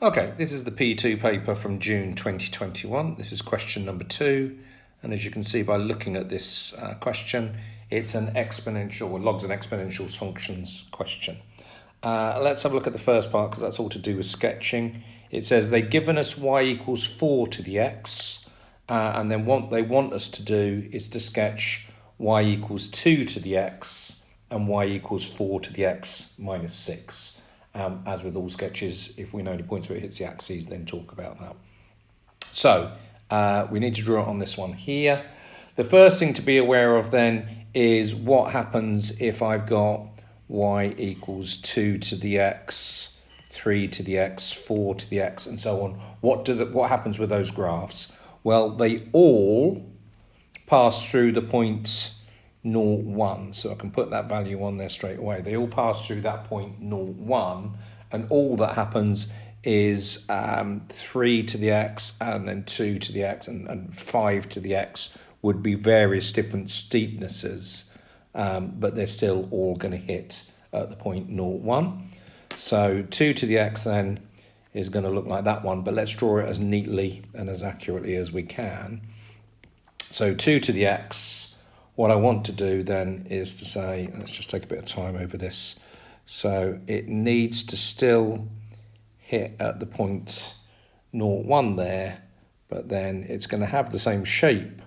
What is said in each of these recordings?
Okay, this is the P2 paper from June 2021. This is question number 2. And as you can see by looking at this question, it's an exponential, or logs and exponentials functions question. Let's have a look at the first part because that's all to do with sketching. It says they've given us y equals 4 to the x, and then what they want us to do is to sketch y equals 2 to the x and y equals 4 to the x minus 6. As with all sketches, if we know any points where it hits the axes, then talk about that. So we need to draw it on this one here. The first thing to be aware of then is what happens if I've got y equals 2 to the x, 3 to the x, 4 to the x, and so on. What happens with those graphs? Well, they all pass through the point 0, 1. So I can put that value on there straight away. They all pass through that point 0, 1, and all that happens is 3 to the x and then 2 to the x and 5 to the x would be various different steepnesses, but they're still all going to hit at the point 0, 1. So 2 to the x then is going to look like that one, but let's draw it as neatly and as accurately as we can. So 2 to the x, what I want to do then is to say, let's just take a bit of time over this. So it needs to still hit at the point 0, 1 there, but then it's going to have the same shape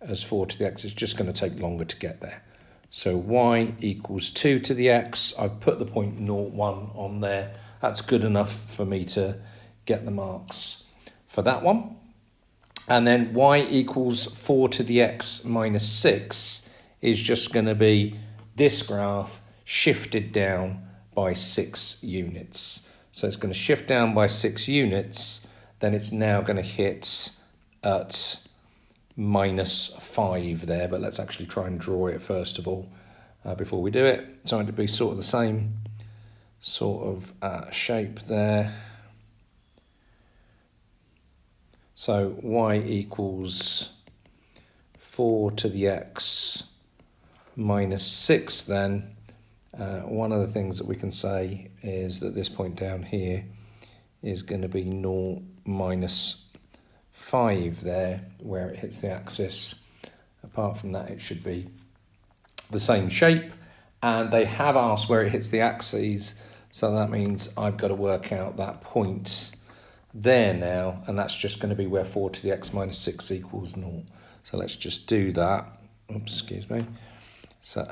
as 4 to the x. It's just going to take longer to get there. So y equals 2 to the x. I've put the point 0, 1 on there. That's good enough for me to get the marks for that one. And then y equals 4 to the x minus 6 is just going to be this graph shifted down by 6 units. So it's going to shift down by 6 units, then it's now going to hit at minus 5 there. But let's actually try and draw it first of all before we do it. Trying to be sort of the same sort of shape there. So y equals 4 to the x minus 6 then. One of the things that we can say is that this point down here is going to be 0 minus 5 there where it hits the axis. Apart from that, it should be the same shape. And they have asked where it hits the axes, so that means I've got to work out that point there now, and that's just going to be where 4 to the x minus 6 equals 0. So let's just do that. Oops, excuse me. So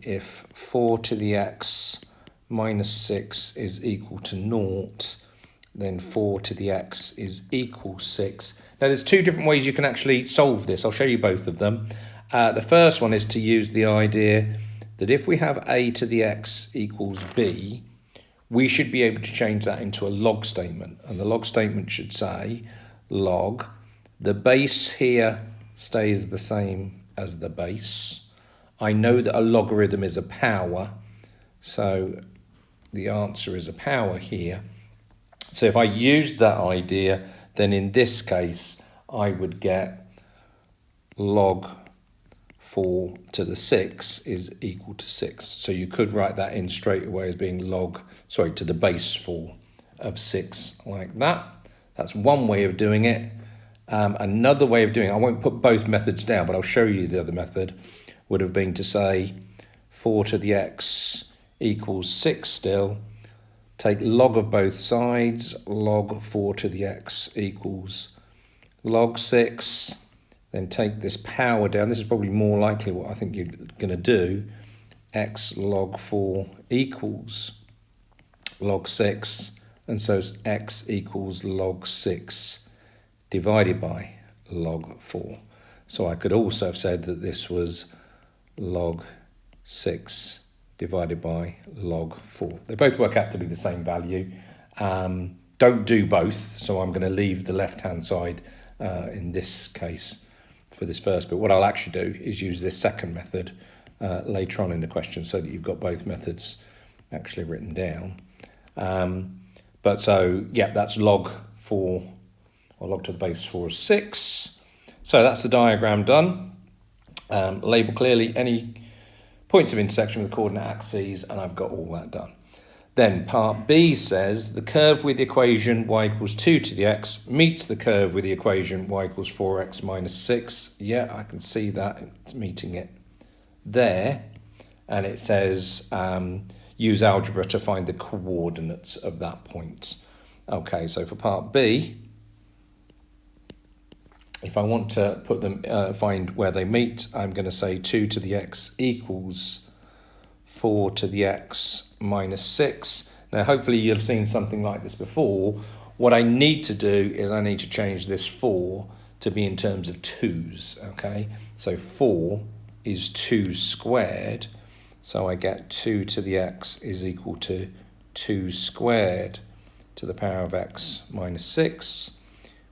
if 4 to the x minus 6 is equal to 0, then 4 to the x is equal 6. Now there's two different ways you can actually solve this. I'll show you both of them. The first one is to use the idea that if we have a to the x equals b, we should be able to change that into a log statement. And the log statement should say log, the base here stays the same as the base. I know that a logarithm is a power, so the answer is a power here. So if I used that idea, then in this case, I would get log 4 to the 6 is equal to 6. So you could write that in straight away as being to the base 4 of 6 like that. That's one way of doing it. Another way of doing it, I won't put both methods down, but I'll show you the other method, would have been to say 4 to the x equals 6 still. Take log of both sides, log 4 to the x equals log 6. Then take this power down. This is probably more likely what I think you're going to do. X log 4 equals log 6. And so x equals log 6 divided by log 4. So I could also have said that this was log 6 divided by log 4. They both work out to be the same value. Don't do both, so I'm going to leave the left-hand side in this case for this first bit. What I'll actually do is use this second method later on in the question so that you've got both methods actually written down. But so, yeah, that's log 4, or log to the base 4 is 6. So that's the diagram done. Label clearly any points of intersection with the coordinate axes, and I've got all that done. Then part B says the curve with the equation y equals 2 to the x meets the curve with the equation y equals 4x minus 6. Yeah, I can see that it's meeting it there. And it says use algebra to find the coordinates of that point. Okay, so for part B, if I want to put them, find where they meet, I'm going to say 2 to the x equals 4 to the x minus 6. Now, hopefully you've seen something like this before. What I need to do is I need to change this 4 to be in terms of 2's, okay? So 4 is 2 squared, so I get 2 to the x is equal to 2 squared to the power of x minus 6,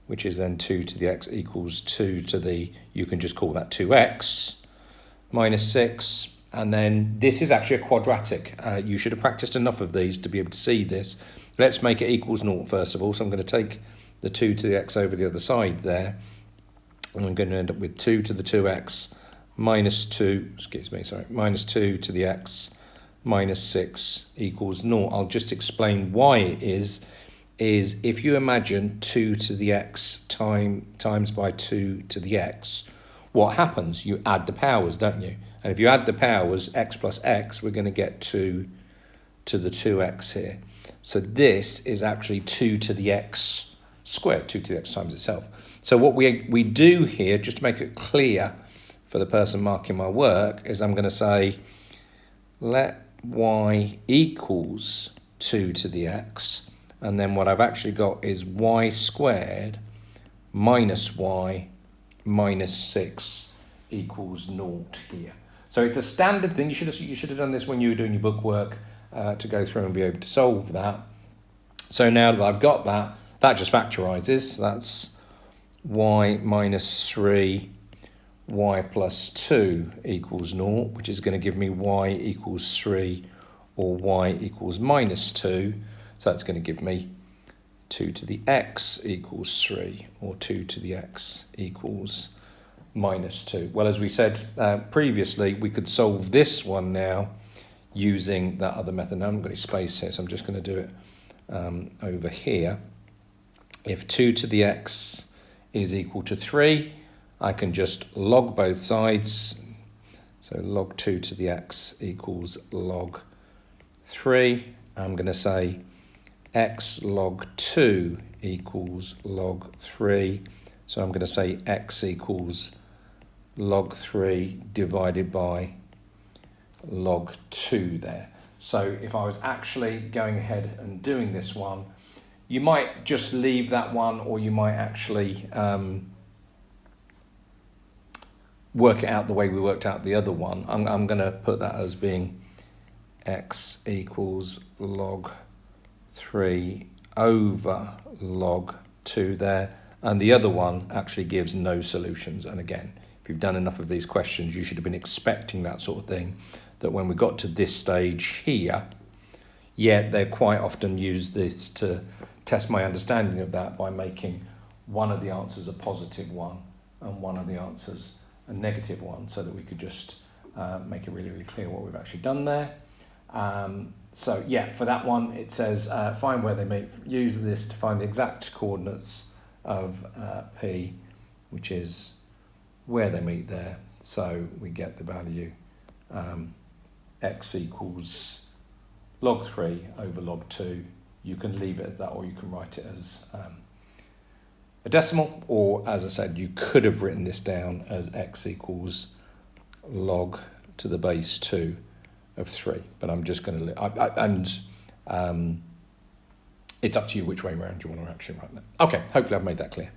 which is then 2 to the x equals 2 to the, you can just call that 2x, minus 6. And then this is actually a quadratic. You should have practiced enough of these to be able to see this. Let's make it equals 0 first of all. So I'm going to take the 2 to the x over the other side there. And I'm going to end up with 2 to the 2x minus 2, minus 2 to the x minus 6 equals 0. I'll just explain why it is if you imagine 2 to the x times by 2 to the x, what happens? You add the powers, don't you? And if you add the powers, x plus x, we're going to get 2 to the 2x here. So this is actually 2 to the x squared, 2 to the x times itself. So what we do here, just to make it clear for the person marking my work, is I'm going to say let y equals 2 to the x, and then what I've actually got is y squared minus y minus 6 equals 0 here. So it's a standard thing. You should have done this when you were doing your book work to go through and be able to solve that. So now that I've got that, that just factorizes. That's y minus 3 y plus 2 equals 0, which is going to give me y equals 3 or y equals minus 2. So that's going to give me 2 to the x equals 3 or 2 to the x equals minus 2. Well, as we said previously, we could solve this one now using that other method. Now I haven't got any space here, so I'm just going to do it over here. If 2 to the x is equal to 3, I can just log both sides. So log 2 to the x equals log 3. I'm going to say x log 2 equals log 3. So I'm going to say x equals log 3 divided by log 2 there. So if I was actually going ahead and doing this one, you might just leave that one, or you might actually work it out the way we worked out the other one. I'm going to put that as being x equals log 3 over log 2 there. And the other one actually gives no solutions. And again, if you've done enough of these questions, you should have been expecting that sort of thing, that when we got to this stage here, yeah, they quite often use this to test my understanding of that by making one of the answers a positive one and one of the answers a negative one, so that we could just make it really, really clear what we've actually done there. So yeah, for that one, it says find where they meet. Use this to find the exact coordinates of P, which is where they meet there. So we get the value x equals log 3 over log 2. You can leave it as that, or you can write it as a decimal, or as I said, you could have written this down as x equals log to the base 2 of 3. But I'm just going to, it's up to you which way around you want to actually write that. Okay, hopefully I've made that clear.